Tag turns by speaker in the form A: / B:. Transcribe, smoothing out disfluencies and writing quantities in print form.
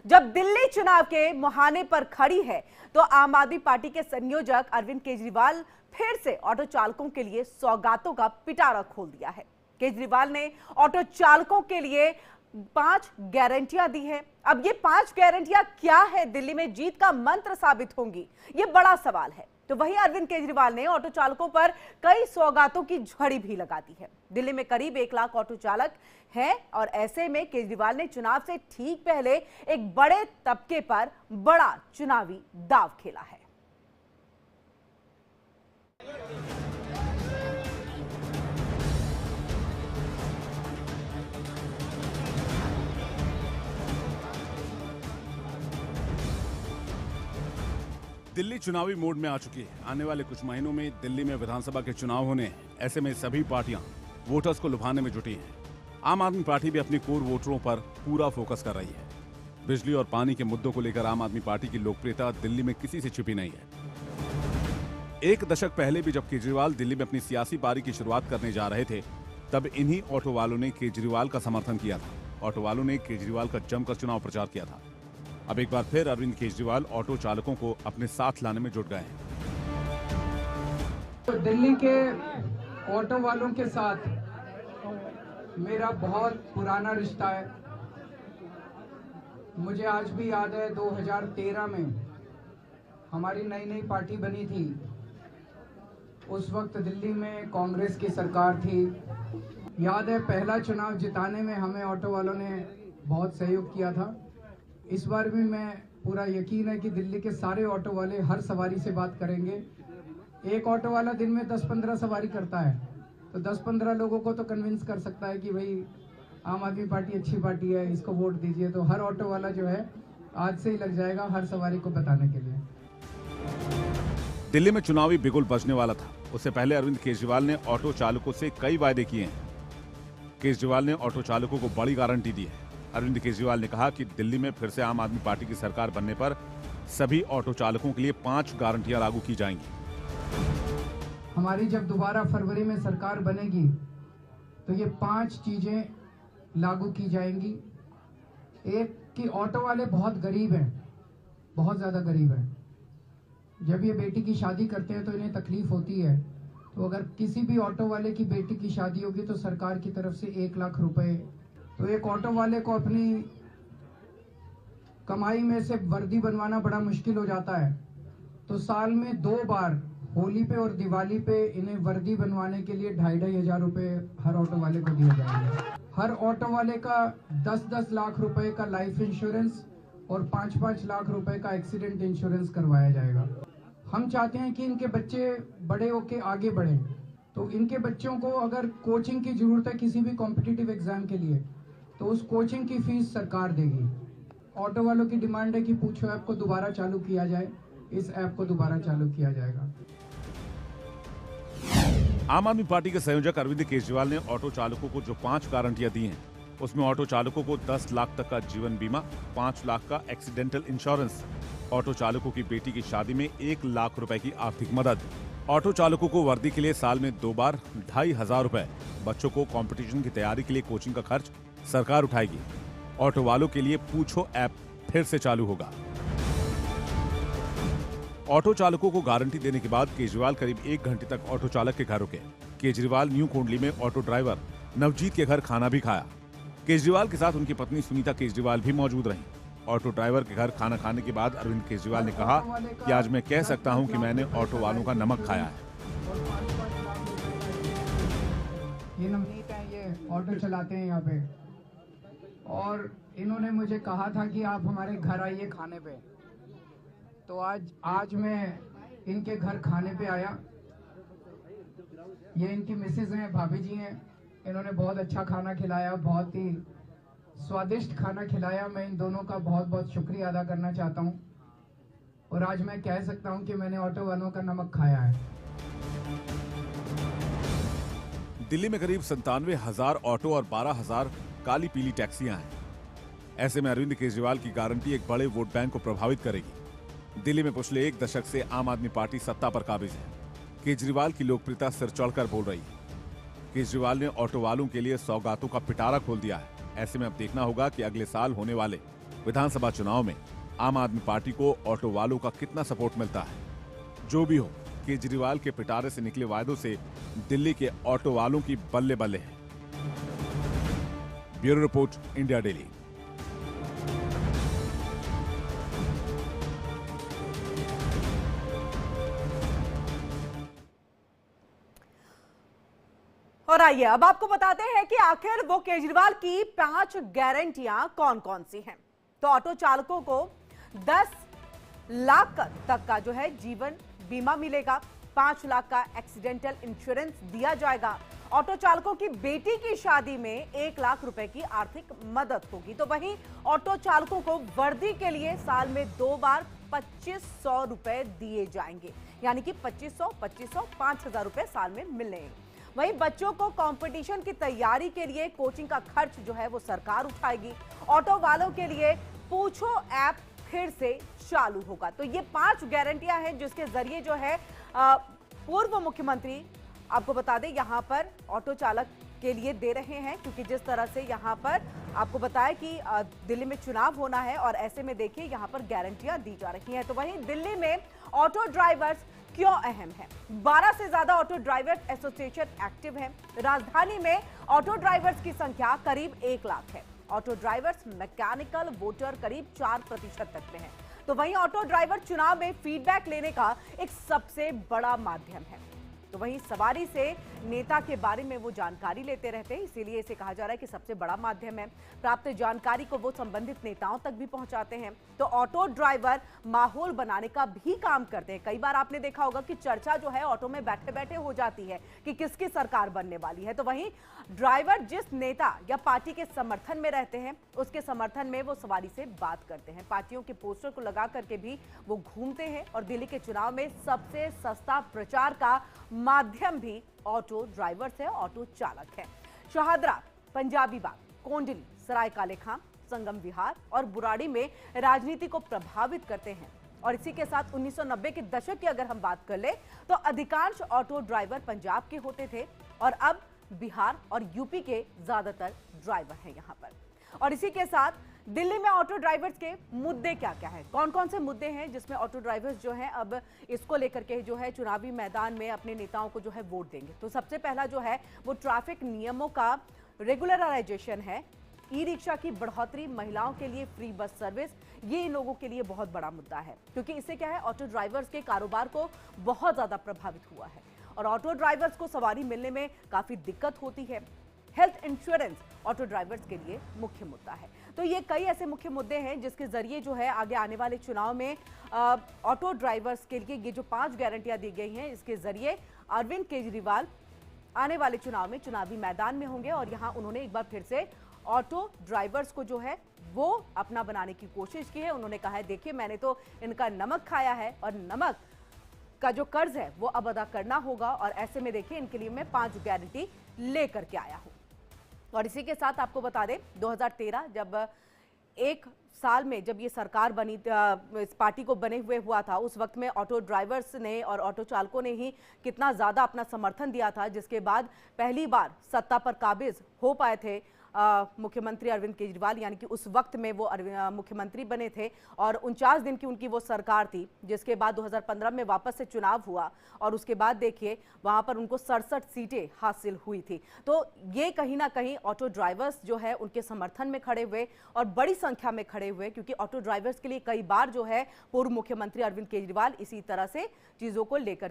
A: जब दिल्ली चुनाव के मुहाने पर खड़ी है तो आम आदमी पार्टी के संयोजक अरविंद केजरीवाल फिर से ऑटो चालकों के लिए सौगातों का पिटारा खोल दिया है। केजरीवाल ने ऑटो चालकों के लिए 5 गारंटियां दी हैं। अब ये 5 गारंटियां क्या है, दिल्ली में जीत का मंत्र साबित होंगी, ये बड़ा सवाल है। तो वहीं अरविंद केजरीवाल ने ऑटो चालकों पर कई सौगातों की झड़ी भी लगा दी है। दिल्ली में करीब 1 लाख ऑटो चालक हैं और ऐसे में केजरीवाल ने चुनाव से ठीक पहले एक बड़े तबके पर बड़ा चुनावी दांव खेला है।
B: दिल्ली चुनावी मोड में आ चुकी है। आने वाले कुछ महीनों में दिल्ली में विधानसभा के चुनाव होने हैं। ऐसे में सभी पार्टियां वोटर्स को लुभाने में जुटी हैं। आम आदमी पार्टी भी अपनी कोर वोटरों पर पूरा फोकस कर रही है। बिजली और पानी के मुद्दों को लेकर आम आदमी पार्टी की लोकप्रियता दिल्ली में किसी से छिपी नहीं है। 1 दशक पहले भी जब केजरीवाल दिल्ली में अपनी सियासी पारी की शुरुआत करने जा रहे थे, तब इन्हीं ऑटो वालों ने केजरीवाल का समर्थन किया था। ऑटो वालों ने केजरीवाल का जमकर चुनाव प्रचार किया था। अब एक बार फिर अरविंद केजरीवाल ऑटो चालकों को अपने साथ लाने में जुट गए हैं।
C: तो दिल्ली के ऑटो वालों के साथ मेरा बहुत पुराना रिश्ता है। मुझे आज भी याद है 2013 में हमारी नई नई पार्टी बनी थी। उस वक्त दिल्ली में कांग्रेस की सरकार थी। याद है पहला चुनाव जिताने में हमें ऑटो वालों ने बहुत सहयोग किया था। इस बार भी मैं पूरा यकीन है कि दिल्ली के सारे ऑटो वाले हर सवारी से बात करेंगे। एक ऑटो वाला दिन में 10-15 सवारी करता है, तो 10-15 लोगों को तो कन्विंस कर सकता है कि भाई आम आदमी पार्टी अच्छी पार्टी है, इसको वोट दीजिए। तो हर ऑटो वाला जो है आज से ही लग जाएगा हर सवारी को बताने के लिए।
B: दिल्ली में चुनावी बिगुल बजने वाला था। उससे पहले अरविंद केजरीवाल ने ऑटो चालकों से कई वायदे किए हैं। केजरीवाल ने ऑटो चालकों को बड़ी गारंटी दी है। अरविंद केजरीवाल ने कहा कि दिल्ली में फिर से आम आदमी पार्टी की सरकार बनने पर सभी ऑटो चालकों के लिए 5 गारंटियां लागू की जाएंगी।
C: हमारी जब दोबारा फरवरी में सरकार बनेगी तो ये 5 चीजें लागू की जाएंगी। एक कि ऑटो वाले बहुत गरीब हैं, बहुत ज्यादा गरीब हैं। जब ये बेटी की शादी करते हैं तो इन्हें तकलीफ होती है। तो अगर किसी भी ऑटो वाले की बेटी की शादी होगी तो सरकार की तरफ से 1 लाख रुपए। तो एक ऑटो वाले को अपनी कमाई में से वर्दी बनवाना बड़ा मुश्किल हो जाता है, तो साल में 2 बार होली पे और दिवाली पे इन्हें वर्दी बनवाने के लिए 2,500 हजार रुपए हर ऑटो वाले को दिया जाएगा। हर ऑटो वाले का 10-10 लाख रुपए का लाइफ इंश्योरेंस और 5-5 लाख रुपए का एक्सीडेंट इंश्योरेंस करवाया जाएगा। हम चाहते हैं कि इनके बच्चे बड़े होके आगे बढ़ें, तो इनके बच्चों को अगर कोचिंग की जरूरत है किसी भी कॉम्पिटिटिव एग्जाम के लिए, तो उस कोचिंग की फीस सरकार देगी। ऑटो वालों की डिमांड है कि पूछो ऐप को दोबारा चालू किया जाए। इस ऐप को दोबारा चालू किया जाएगा।
B: आम आदमी पार्टी के संयोजक अरविंद केजरीवाल ने ऑटो चालकों को जो 5 गारंटियां दी हैं, उसमें ऑटो चालकों को 10 लाख तक का जीवन बीमा, 5 लाख का एक्सीडेंटल इंश्योरेंस, ऑटो चालकों की बेटी की शादी में 1 लाख रुपए की आर्थिक मदद, ऑटो चालकों को वर्दी के लिए साल में 2 बार 2,500 रुपए, बच्चों को कंपटीशन की तैयारी के लिए कोचिंग का खर्च सरकार उठाएगी। ऑटो वालों के लिए पूछो ऐप फिर से चालू होगा। ऑटो चालकों को गारंटी देने के बाद केजरीवाल करीब 1 घंटे तक ऑटो चालक के घर रुके। केजरीवाल न्यू कोंडली में ऑटो ड्राइवर नवजीत के घर खाना भी खाया। केजरीवाल के साथ उनकी पत्नी सुनीता केजरीवाल भी मौजूद रहीं। ऑटो ड्राइवर के घर खाना खाने के बाद अरविंद केजरीवाल ने कहा कि आज मैं कह सकता हूं कि मैंने ऑटो वालों का नमक खाया है।
C: ये नवनीत है, ये ऑटो चलाते हैं यहाँ पे, और इन्होंने मुझे कहा था कि आप हमारे घर आइए खाने पे। तो आज मैं इनके घर खाने पे आया। ये इनकी मिसेज हैं, भाभी जी हैं। इन्होंने बहुत अच्छा खाना खिलाया, बहुत ही स्वादिष्ट खाना खिलाया। मैं इन दोनों का बहुत बहुत शुक्रिया अदा करना चाहता हूँ। और आज मैं कह सकता हूँ कि मैंने ऑटो वालों का नमक खाया है।
B: दिल्ली में करीब 97,000 ऑटो और 12,000 काली पीली टैक्सियां हैं। ऐसे में अरविंद केजरीवाल की गारंटी एक बड़े वोट बैंक को प्रभावित करेगी। दिल्ली में पिछले 1 दशक से आम आदमी पार्टी सत्ता पर काबिज है। केजरीवाल की लोकप्रियता सिर चढ़कर बोल रही है। केजरीवाल ने ऑटो वालों के लिए सौगातों का पिटारा खोल दिया है। ऐसे में अब देखना होगा कि अगले साल होने वाले विधानसभा चुनाव में आम आदमी पार्टी को ऑटो वालों का कितना सपोर्ट मिलता है। जो भी हो, केजरीवाल के पिटारे से निकले वायदों से दिल्ली के ऑटो वालों की बल्ले बल्ले है। Bureau report, India daily.
A: और आइए अब आपको बताते हैं कि आखिर वो केजरीवाल की 5 गारंटियां कौन कौन सी हैं। तो ऑटो चालकों को 10 लाख तक का जो है जीवन बीमा मिलेगा, 5 लाख का एक्सीडेंटल इंश्योरेंस दिया जाएगा, ऑटो चालकों की बेटी की शादी में 1 लाख रुपए की आर्थिक मदद होगी। तो वहीं ऑटो चालकों को वर्दी के लिए साल में 2 बार 2500 रुपए दिए जाएंगे, यानी कि 2500, 5,000 रुपए साल में मिलेंगे। वहीं बच्चों को कंपटीशन की तैयारी के लिए कोचिंग का खर्च जो है वो सरकार उठाएगी। ऑटो वालों के लिए पूछो ऐप फिर से चालू होगा। तो ये 5 गारंटियां हैं जिसके जरिए जो है पूर्व मुख्यमंत्री, आपको बता दें, यहां पर ऑटो चालक के लिए दे रहे हैं, क्योंकि जिस तरह से यहां पर आपको बताया कि दिल्ली में चुनाव होना है और ऐसे में देखिए यहां पर गारंटियां दी जा रही हैं। तो वहीं दिल्ली में ऑटो ड्राइवर्स क्यों अहम है? 12 से ज्यादा ऑटो ड्राइवर्स एसोसिएशन एक्टिव है। राजधानी में ऑटो ड्राइवर्स की संख्या करीब 1 लाख है। ऑटो ड्राइवर्स मैकेनिकल वोटर करीब 4% तक में है। तो वहीं ऑटो ड्राइवर चुनाव में फीडबैक लेने का एक सबसे बड़ा माध्यम है। तो वहीं सवारी से नेता के बारे में वो जानकारी लेते रहते हैं, इसीलिए इसे कहा जा रहा है कि सबसे बड़ा माध्यम है। प्राप्त जानकारी को वो संबंधित नेताओं तक भी पहुंचाते हैं। तो ऑटो ड्राइवर माहौल बनाने का भी काम करते हैं। कई बार आपने देखा होगा कि चर्चा जो है ऑटो में बैठे बैठे हो जाती है कि किसकी सरकार बनने वाली है। तो वहीं ड्राइवर जिस नेता या पार्टी के समर्थन में रहते हैं उसके समर्थन में वो सवारी से बात करते हैं। पार्टियों के पोस्टर को लगा करके भी वो घूमते हैं और दिल्ली के चुनाव में सबसे सस्ता प्रचार का माध्यम भी ऑटो ड्राइवर्स है, ऑटो चालक है। शाहदरा, पंजाबी बाग, कोंडली, सराय काले खां, संगम विहार और बुराड़ी में राजनीति को प्रभावित करते हैं। और इसी के साथ 1990 के दशक की अगर हम बात कर ले तो अधिकांश ऑटो ड्राइवर पंजाब के होते थे और अब बिहार और यूपी के ज्यादातर ड्राइवर हैं यहां पर। और इसी के साथ दिल्ली में ऑटो ड्राइवर्स के मुद्दे क्या क्या है, कौन कौन से मुद्दे हैं जिसमें ऑटो ड्राइवर्स जो हैं अब इसको लेकर के जो है चुनावी मैदान में अपने नेताओं को जो है वोट देंगे। तो सबसे पहला जो है वो ट्रैफिक नियमों का रेगुलराइजेशन है, ई रिक्शा की बढ़ोतरी, महिलाओं के लिए फ्री बस सर्विस, ये इन लोगों के लिए बहुत बड़ा मुद्दा है, क्योंकि इससे क्या है ऑटो ड्राइवर्स के कारोबार को बहुत ज्यादा प्रभावित हुआ है और ऑटो ड्राइवर्स को सवारी मिलने में काफी दिक्कत होती है। हेल्थ इंश्योरेंस ऑटो ड्राइवर्स के लिए मुख्य मुद्दा है। तो ये कई ऐसे मुख्य मुद्दे हैं जिसके जरिए जो है आगे आने वाले चुनाव में ऑटो ड्राइवर्स के लिए ये जो 5 गारंटियां दी गई हैं, इसके जरिए अरविंद केजरीवाल आने वाले चुनाव में चुनावी मैदान में होंगे और यहां उन्होंने एक बार फिर से ऑटो ड्राइवर्स को जो है वो अपना बनाने की कोशिश की है। उन्होंने कहा है देखिए मैंने तो इनका नमक खाया है और नमक का जो कर्ज है वो अब अदा करना होगा और ऐसे में देखिए इनके लिए मैं 5 गारंटी लेकर के आया हूं। और इसी के साथ आपको बता दें 2013 जब एक साल में जब ये सरकार बनी, इस पार्टी को बने हुए हुआ था, उस वक्त में ऑटो ड्राइवर्स ने और ऑटो चालकों ने ही कितना ज्यादा अपना समर्थन दिया था, जिसके बाद पहली बार सत्ता पर काबिज हो पाए थे मुख्यमंत्री अरविंद केजरीवाल, यानी कि उस वक्त में वो मुख्यमंत्री बने थे और 49 दिन की उनकी वो सरकार थी, जिसके बाद 2015 में वापस से चुनाव हुआ और उसके बाद देखिए वहां पर उनको 67 सीटें हासिल हुई थी। तो ये कहीं ना कहीं ऑटो ड्राइवर्स जो है उनके समर्थन में खड़े हुए और बड़ी संख्या में खड़े हुए, क्योंकि ऑटो ड्राइवर्स के लिए कई बार जो है पूर्व मुख्यमंत्री अरविंद केजरीवाल इसी तरह से चीजों को लेकर